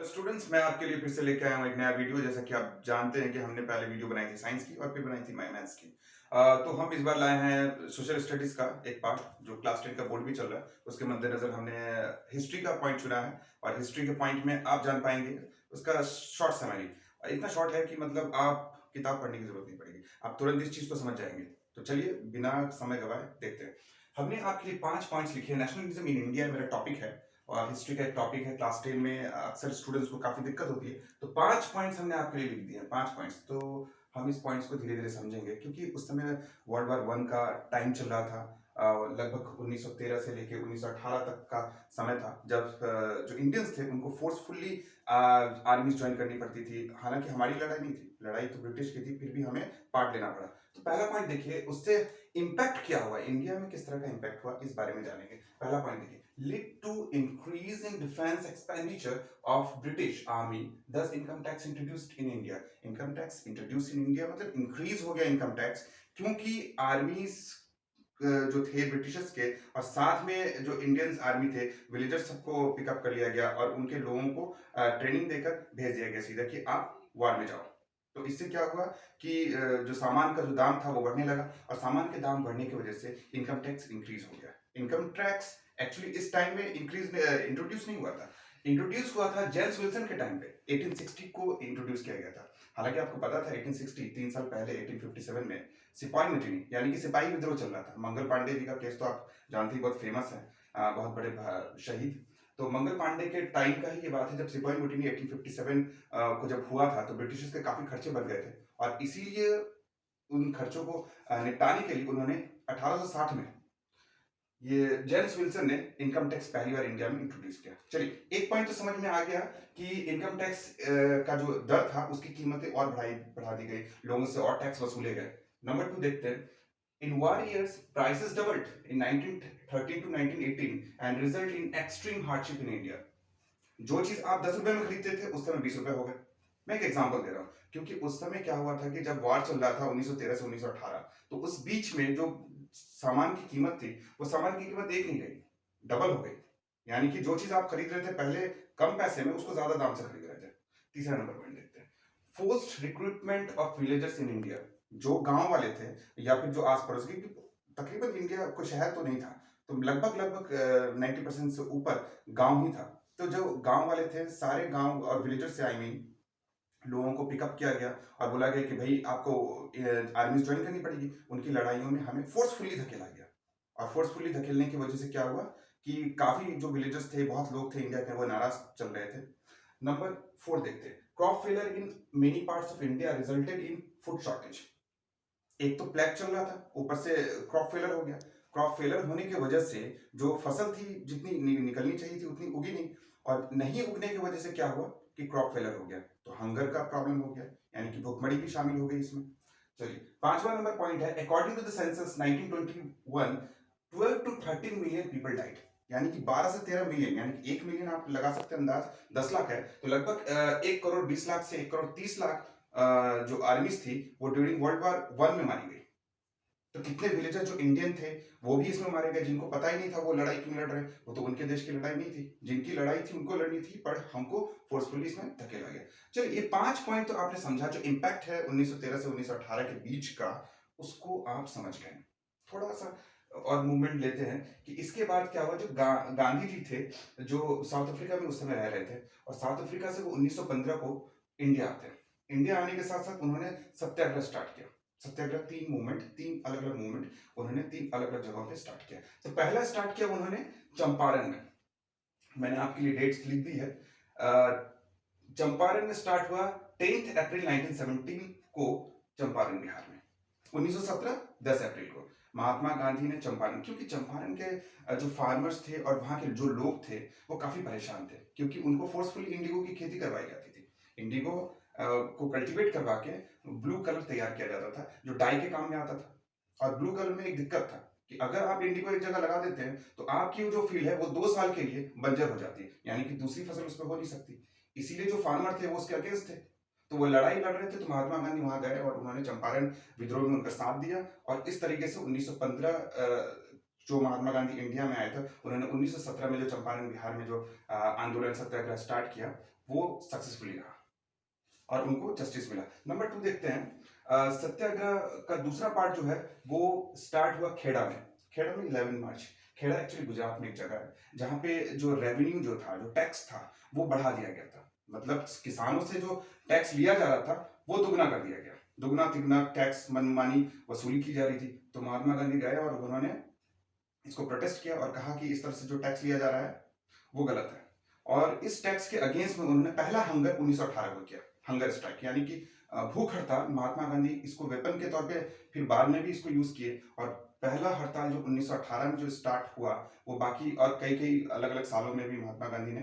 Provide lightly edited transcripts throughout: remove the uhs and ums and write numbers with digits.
Students मैं आपके लिए फिर से लेके आया हूँ एक नया वीडियो। जैसा कि आप जानते हैं कि हमने पहले वीडियो बनाई थी साइंस की और फिर बनाई थी मैथ्स की। तो हम इस बार लाए हैं सोशल स्टडीज का एक पार्ट जो क्लास 10 का बोर्ड भी चल रहा है। उसके मद्देनजर हमने हिस्ट्री का पॉइंट चुना है और हिस्ट्री के पॉइंट में आप जान पाएंगे उसका शॉर्ट समरी। इतना शॉर्ट है कि मतलब आप किताब पढ़ने की जरूरत नहीं पड़ेगी, आप तुरंत इस चीज को समझ जाएंगे। तो चलिए बिना समय गवाए देखते हैं। हमने आपके लिए 5 पॉइंट्स लिखे हैं। नेशनलिज्म इन इंडिया मेरा टॉपिक है और हिस्ट्री का एक टॉपिक है। क्लास 10 में अक्सर स्टूडेंट्स को काफी दिक्कत होती है, तो 5 पॉइंट्स हमने आपके लिए लिख दिए हैं। 5 पॉइंट्स तो हम इस पॉइंट्स को धीरे धीरे समझेंगे क्योंकि उस समय वर्ल्ड वार वन का टाइम चल रहा था। लगभग 1913 से लेकर 1918 तक का समय था जब जो इंडियंस थे उनको फोर्सफुल्ली आर्मी ज्वाइन करनी पड़ती थी। हालांकि हमारी लड़ाई नहीं थी, लड़ाई तो ब्रिटिश की थी, फिर भी हमें पार्ट लेना पड़ा। तो पहला पॉइंट देखिए, उससे इम्पैक्ट क्या हुआ, इंडिया में किस तरह का इम्पैक्ट हुआ, इस बारे में जानेंगे। पहला पॉइंट देखिए, lead to increase in defense expenditure of British Army, thus income tax introduced in India। income tax introduced in India मतलब increase हो गया income tax, क्योंकि आर्मीज जो थे ब्रिटिशर्स के और साथ में जो इंडियंस आर्मी थे, विलेजर्स सबको पिकअप कर लिया गया और उनके लोगों को ट्रेनिंग देकर भेज दिया गया सीधा कि आप वार में जाओ। तो इससे क्या हुआ कि जो सामान का जो दाम था वो बढ़ने लगा और सामान के दाम बढ़ने की वजह से इनकम टैक्स इंक्रीज हो गया। इनकम टैक्स एक्चुअली इस टाइम में इंट्रोड्यूस नहीं हुआ था, इंट्रोड्यूस हुआ था जेम्स विल्सन के टाइम पे। 1860 को इंट्रोड्यूस किया गया था। हालांकि आपको पता था 1860 3 साल पहले 1857 में सिपाही म्यूटिनी यानी कि सिपाही विद्रोह चल रहा था। मंगल पांडे जी का केस तो आप जानते ही, बहुत फेमस है, बहुत बड़े शहीद। तो मंगल पांडे के टाइम का ही ये बात है जब सिपाही म्यूटिनी 1857 को जब हुआ था तो ब्रिटिशर्स के काफी खर्चे बढ़ गए थे और इसीलिए उन खर्चों को निपटाने के लिए उन्होंने 1860 में ये जेम्स विल्सन ने इनकम टैक्स पहली बार इंडिया में इंट्रोड्यूस किया। चलिए एक पॉइंट तो समझ में आ गया कि इनकम टैक्स का जो दर था उसकी कीमतें और बढ़ा दी गई, लोगों से और टैक्स वसूले गए। नंबर 2 देखते हैं, in war years prices doubled in 1913 to 1918 and result in extreme hardship in India। जो चीज आप 10 रुपए में खरीदते थे उस समय 20 रुपए हो गए। मैं एक एग्जांपल दे रहा हूँ क्योंकि उस समय क्या हुआ था कि जब वार चल रहा था 1913 से 1918, तो उस बीच में जो सामान की कीमत थी वो सामान की कीमत एक नहीं रही, डबल हो गई। यानी कि जो चीज आप खरीद रहे थे पहले कम पैसे में, उसको ज्यादा दाम से खरीद रहे थे। तीसरा नंबर पॉइंट देखते हैं, forced recruitment of villagers in India. जो गांव वाले थे या फिर जो आस पड़ोस की, तकरीबन इंडिया कोई शहर तो नहीं था, तो लगभग लगभग 90% से ऊपर गांव ही था। तो जो गांव वाले थे सारे गांव और विलेजर से आई मीन लोगों को पिकअप किया गया और बोला गया कि भाई आपको आर्मी ज्वाइन करनी पड़ेगी। उनकी लड़ाइयों में हमें फोर्सफुली धकेला गया और फोर्सफुली धकेलने की वजह से क्या हुआ कि काफी जो विलेजर्स थे, बहुत लोग थे इंडिया के, वो नाराज चल रहे थे। नंबर 4 देखते हैं, crop failure in many parts of India resulted in food shortage. एक तो प्लेग चल रहा था, ऊपर से क्रॉप फेलर हो गया। क्रॉप फेलर होने की वजह से जो फसल थी जितनी निकलनी चाहिए थी उतनी उगी नहीं, और नहीं उगने की वजह से क्या हुआ कि क्रॉप फेलर हो गया, तो हंगर का प्रॉब्लम हो गया, यानी कि भुखमरी भी शामिल हो गई इसमें। चलिए पांचवा नंबर पॉइंट है, according to the census 1921 12 to 13 million people died. यानी कि 12 से 13 मिलियन, यानी कि 1 मिलियन आप लगा सकते हैं अंदाज, 10 लाख है तो लगभग 1 करोड़ 20 लाख से 1 करोड़ 30 लाख जो आर्मीज थी वो ड्यूरिंग वर्ल्ड वार वन में मारी गई। तो कितने विलेजर जो इंडियन थे वो भी इसमें मारे गए, जिनको पता ही नहीं था वो लड़ाई क्यों लड़ रहे हैं, वो तो उनके देश की लड़ाई नहीं थी, जिनकी लड़ाई थी उनको लड़नी थी, पर हमको फोर्सफुली इसमें धकेला गया। चलिए ये 5 पॉइंट तो आपने समझा, जो इम्पैक्ट है 1913 से 1918 के बीच का, उसको आप समझ गए। थोड़ा सा और मूवमेंट लेते हैं कि इसके बाद क्या हुआ। जो गांधी जी थे जो साउथ अफ्रीका में उस समय रह रहे थे और साउथ अफ्रीका से वो 1915 को इंडिया आते हैं। इंडिया आने के साथ साथ उन्होंने सत्याग्रह स्टार्ट किया। सत्याग्रह 3 मूवमेंट, 3 अलग अलग मूवमेंट उन्होंने 3 अलग अलग जगहों पे स्टार्ट किया। तो पहला स्टार्ट किया उन्होंने चंपारण में, मैंने आपके लिए डेट्स लिख दी है। चंपारण में स्टार्ट हुआ 10 अप्रैल 1917 को चंपारण बिहार में। 1917 10 अप्रैल को महात्मा गांधी ने चंपारण, क्योंकि चंपारण के जो फार्मर्स थे और वहां के जो लोग थे वो काफी परेशान थे क्योंकि उनको फोर्सफुली इंडिगो की खेती करवाई जाती थी। इंडिगो को कल्टीवेट करवा के ब्लू कलर तैयार किया जाता था जो डाई के काम में आता था। और ब्लू कलर में एक दिक्कत था कि अगर आप इंडिगो एक जगह लगा देते हैं तो आपकी जो फील्ड है वो 2 साल के लिए बंजर हो जाती है, यानी कि दूसरी फसल उसमें हो नहीं सकती। इसीलिए जो फार्मर थे वो उसके अगेंस्ट थे, तो वो लड़ाई लड़ रहे थे। तो महात्मा गांधी वहां गए और उन्होंने चंपारण विद्रोह में उनका साथ दिया और इस तरीके से 1915 जो महात्मा गांधी इंडिया में आए थे, उन्होंने 1917 में जो चंपारण बिहार में जो आंदोलन सत्याग्रह स्टार्ट किया वो सक्सेसफुली रहा और उनको जस्टिस मिला। नंबर 2 देखते हैं, सत्याग्रह का दूसरा पार्ट जो है वो स्टार्ट हुआ खेड़ा में। खेड़ा में 11 मार्च। खेड़ा एक्चुअली गुजरात में एक जगह है जहाँ पे जो रेवेन्यू जो था, जो टैक्स था, वो बढ़ा दिया गया था। मतलब किसानों से जो टैक्स लिया जा रहा था वो दुगना कर दिया गया। दुगना तिगुना टैक्स मनमानी वसूली की जा रही थी। तो महात्मा गांधी गए और उन्होंने इसको प्रोटेस्ट किया और कहा कि इस तरह से जो टैक्स लिया जा रहा है वो गलत है। और इस टैक्स के अगेंस्ट में उन्होंने पहला हंगर 1918 को किया, हंगर स्ट्राइक, यानी कि भूख हड़ताल। महात्मा गांधी इसको वेपन के तौर पे फिर बाद में भी इसको यूज किए और पहला हड़ताल जो 1918 में जो स्टार्ट हुआ वो बाकी और कई कई अलग अलग सालों में भी महात्मा गांधी ने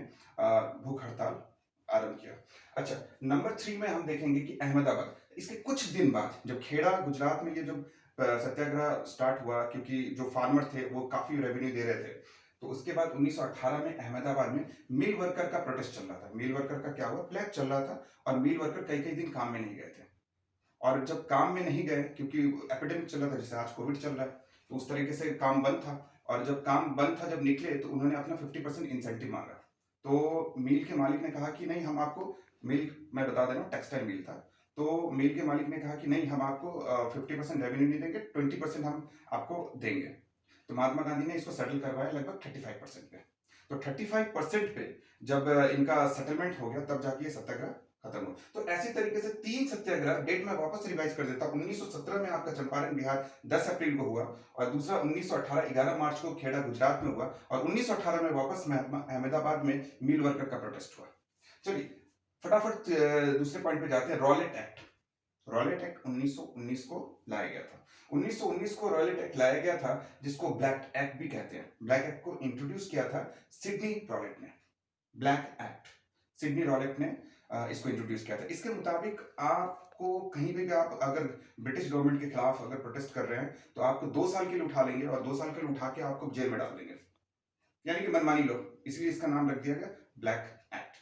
भूख हड़ताल आरंभ किया। अच्छा, नंबर 3 में हम देखेंगे कि अहमदाबाद, इसके कुछ दिन बाद जब खेड़ा गुजरात में ये जो सत्याग्रह स्टार्ट हुआ, क्योंकि जो फार्मर थे वो काफी रेवेन्यू दे रहे थे, तो उसके बाद 1918 में अहमदाबाद में मिल वर्कर का प्रोटेस्ट चल रहा था। मिल वर्कर का क्या हुआ, प्लेग चल रहा था और मिल वर्कर कई कई दिन काम में नहीं गए थे। और जब काम में नहीं गए, क्योंकि एपिडेमिक चल रहा था, जैसे आज कोविड चल रहा है, तो उस तरीके से काम बंद था। और जब काम बंद था, जब निकले तो उन्होंने अपना 50% इंसेंटिव मांगा। तो मिल के मालिक ने कहा कि नहीं, हम आपको, मिल मैं बता दे रहा हूँ टेक्सटाइल मिल था, तो मिल के मालिक ने कहा कि नहीं, हम आपको 50% रेवेन्यू नहीं देंगे, 20% हम आपको देंगे। तो महात्मा गांधी ने इसको सेटल करवाया लगभग 35% पे। तो 35% पे जब इनका सेटलमेंट हो गया तब जाके ये सत्याग्रह खत्म हुआ। तो ऐसी तरीके से 3 सत्याग्रह, डेट में वापस रिवाइज कर देता हूं। 1917 में आपका चंपारण बिहार 10 अप्रैल को हुआ और दूसरा 1918 11 मार्च को खेड़ा गुजरात में हुआ और 1918 में वापस अहमदाबाद में मिल वर्कर का प्रोटेस्ट हुआ। चलिए फटाफट दूसरे पॉइंट पे जाते हैं, रॉलेट एक्ट। रॉलेट एक्ट 1919 को लाया गया था। 1919 को रॉलेट एक्ट लाया गया था, जिसको ब्लैक एक्ट भी कहते हैं। ब्लैक एक्ट को इंट्रोड्यूस किया था सिडनी रॉलेट ने। ब्लैक एक्ट सिडनी रॉलेट ने इसको इंट्रोड्यूस किया था। इसके मुताबिक आपको कहीं भी आप अगर ब्रिटिश गवर्नमेंट के खिलाफ अगर प्रोटेस्ट कर रहे हैं तो आपको 2 साल के लिए उठा लेंगे और 2 साल के लिए उठा के आपको जेल में डाल देंगे, यानी कि मनमानी लो। इसलिए इसका नाम रख दिया गया ब्लैक एक्ट।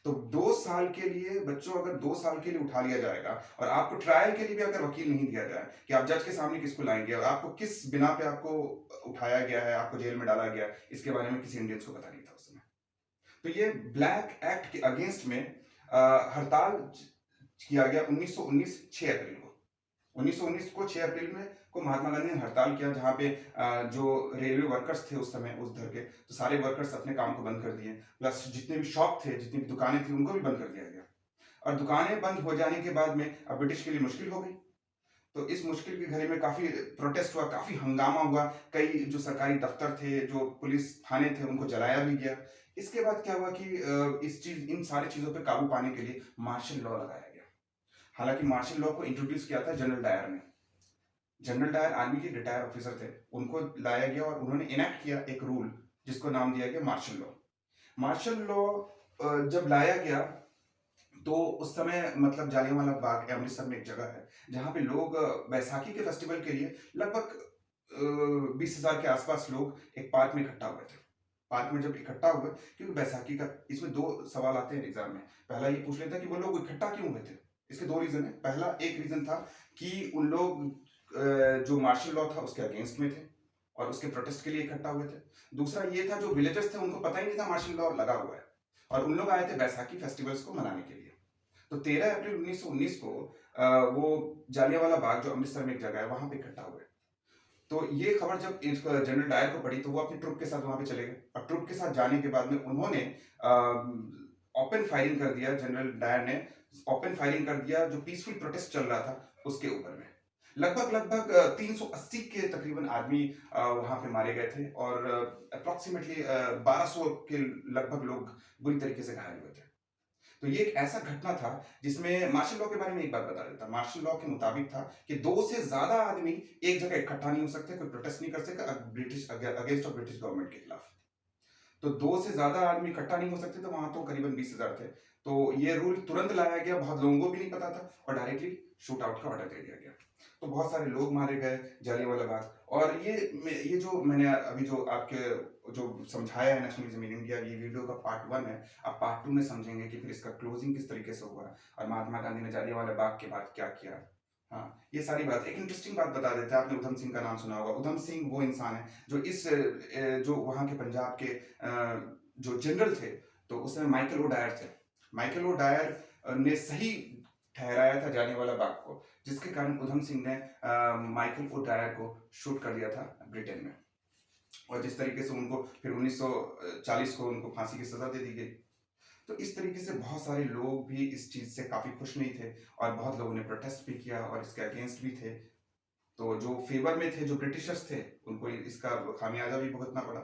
तो 2 साल के लिए बच्चों, अगर 2 साल के लिए उठा लिया जाएगा और आपको ट्रायल के लिए भी अगर वकील नहीं दिया जाए कि आप जज के सामने किसको लाएंगे और आपको किस बिना पे आपको उठाया गया है, आपको जेल में डाला गया, इसके बारे में किसी इंडियंस को पता नहीं था उस समय। तो ये ब्लैक एक्ट के अगेंस्ट में हड़ताल किया गया 1919 6 अप्रैल को। 1919 को 6 अप्रैल में को महात्मा गांधी ने हड़ताल किया, जहां पे जो रेलवे वर्कर्स थे उस समय उस धर के, तो सारे वर्कर्स अपने काम को बंद कर दिए, प्लस जितने भी शॉप थे, जितनी भी दुकानें थी, उनको भी बंद कर दिया गया। और दुकानें बंद हो जाने के बाद में अब ब्रिटिश के लिए मुश्किल हो गई। तो इस मुश्किल की घड़ी में काफी प्रोटेस्ट हुआ, काफी हंगामा हुआ। कई जो सरकारी दफ्तर थे, जो पुलिस थाने थे, उनको जलाया भी गया। इसके बाद क्या हुआ कि इन सारी चीजों पे काबू पाने के लिए मार्शल लॉ लगाया गया। हालांकि मार्शल लॉ को इंट्रोड्यूस किया था जनरल डायर ने। जनरल डायर आर्मी के रिटायर ऑफिसर थे, उनको लाया गया और उन्होंने इनेक्ट किया एक रूल जिसको नाम दिया गया मार्शल लॉ। मार्शल लॉ जब लाया गया तो उस समय मतलब जालियांवाला बाग अमृतसर में एक जगह है जहां पे लोग बैसाखी के फेस्टिवल के लिए लगभग 20,000 के आसपास लोग एक पार्क में इकट्ठा हुए थे। पार्क में जब इकट्ठा हुए, क्योंकि बैसाखी का, इसमें 2 सवाल आते हैं एग्जाम में। पहला ये पूछ लेता कि वो लोग इकट्ठा क्यों हुए थे। इसके 2 रीजन है। पहला एक रीजन था कि उन लोग जो मार्शल लॉ था उसके अगेंस्ट में थे और उसके प्रोटेस्ट के लिए इकट्ठा हुए थे। दूसरा ये था जो विलेजर्स थे उनको पता ही नहीं था मार्शल लॉ लगा हुआ है और उन लोग आए थे बैसाखी फेस्टिवल्स को मनाने के लिए। तो 13 अप्रैल 1919 को वो जालियांवाला बाग जो अमृतसर में एक जगह है वहां पे इकट्ठा हुए। तो ये खबर जब जनरल डायर को पड़ी तो वो अपनी ट्रुप के साथ वहां पे चले गए और ट्रुप के साथ जाने के बाद में उन्होंने ओपन फायरिंग कर दिया। जनरल डायर ने ओपन फायरिंग कर दिया जो पीसफुल प्रोटेस्ट चल रहा था उसके ऊपर में। लगभग 380 के तकरीबन आदमी वहां पे मारे गए थे और अप्रोक्सीमेटली 1200 के लगभग लोग बुरी तरीके से घायल हुए थे। तो ये एक ऐसा घटना था जिसमें मार्शल लॉ के बारे में एक बात बता देता। मार्शल लॉ के मुताबिक था कि 2 से ज्यादा आदमी एक जगह इकट्ठा नहीं हो सकते, कोई प्रोटेस्ट नहीं कर सकता British against of British government के खिलाफ। तो 2 से ज्यादा आदमी इकट्ठा नहीं हो सकते, तो वहां तो करीबन 20,000 थे। तो ये रूल तुरंत लाया गया, बहुत लोगों को भी नहीं पता था और डायरेक्टली शूट आउट का ऑर्डर दे दिया गया। तो बहुत सारे लोग मारे गए जालियांवाला बाग। और ये जो मैंने अभी जो आपके जो समझाया है नेशनलिज्म इन इंडिया, ये वीडियो का पार्ट 1 है। अब पार्ट 2 में समझेंगे कि फिर इसका क्लोजिंग किस तरीके से हुआ और महात्मा गांधी ने जालियांवाला बाग के बाद क्या किया। हाँ, ये सारी बात। एक इंटरेस्टिंग बात बता देते हैं, आपने उधम सिंह का नाम सुना होगा। उधम सिंह वो इंसान है जो जो वहां के पंजाब के जो जनरल थे, तो उस समय माइकल ओ डायर थे। माइकल ओ डायर ने सही ठहराया था जाने वाला बाग को, जिसके कारण उधम सिंह ने माइकल ओ डायर को शूट कर दिया था ब्रिटेन में। और जिस तरीके से उनको फिर 1940 को उनको फांसी की सजा दे दी गई। तो इस तरीके से बहुत सारे लोग भी इस चीज़ से काफ़ी खुश नहीं थे और बहुत लोगों ने प्रोटेस्ट भी किया और इसके अगेंस्ट भी थे। तो जो फेवर में थे, जो ब्रिटिशर्स थे, उनको इसका खामियाजा भी भुगतना पड़ा।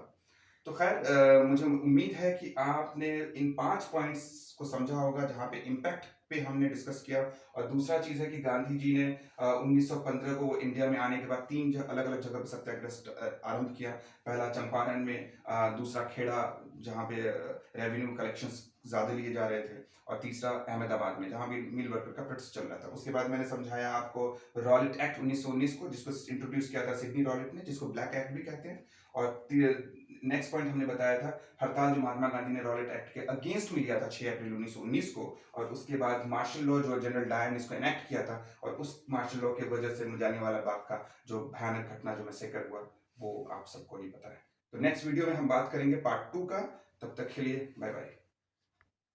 तो खैर मुझे उम्मीद है कि आपने इन 5 पॉइंट्स को समझा होगा जहाँ पे इम्पैक्ट पे हमने डिस्कस किया। और दूसरा चीज़ है कि गांधी जी ने 1915 को इंडिया में आने के बाद 3 अलग-अलग जगह पे सत्याग्रह आरंभ किया। पहला चंपारण में, दूसरा खेड़ा जहाँ पे रेवेन्यू कलेक्शंस ज़्यादा लिए जा रहे थे, और तीसरा अहमदाबाद में जहाँ भी मिल वर्कर का प्रोटेस्ट चल रहा था। उसके बाद मैंने समझाया आपको रॉलेट एक्ट 1919 को, जिसको इंट्रोड्यूस किया था सिडनी रॉलेट ने, जिसको ब्लैक एक्ट भी कहते हैं। और नेक्स्ट पॉइंट हमने बताया था हड़ताल जो महात्मा गांधी ने रॉलेट एक्ट के अगेंस्ट में लिया था 6 अप्रैल 1919 को, और उसके बाद मार्शल लॉ जो जनरल डायर ने इसको एनेक्ट किया था, और उस मार्शल लॉ की वजह से जालियांवाला बाग का जो भयानक घटना जो मैसेकर हुआ, वो आप सबको ही पता है। तो नेक्स्ट वीडियो में हम बात करेंगे पार्ट 2 का। तब तक के लिए बाय बाय।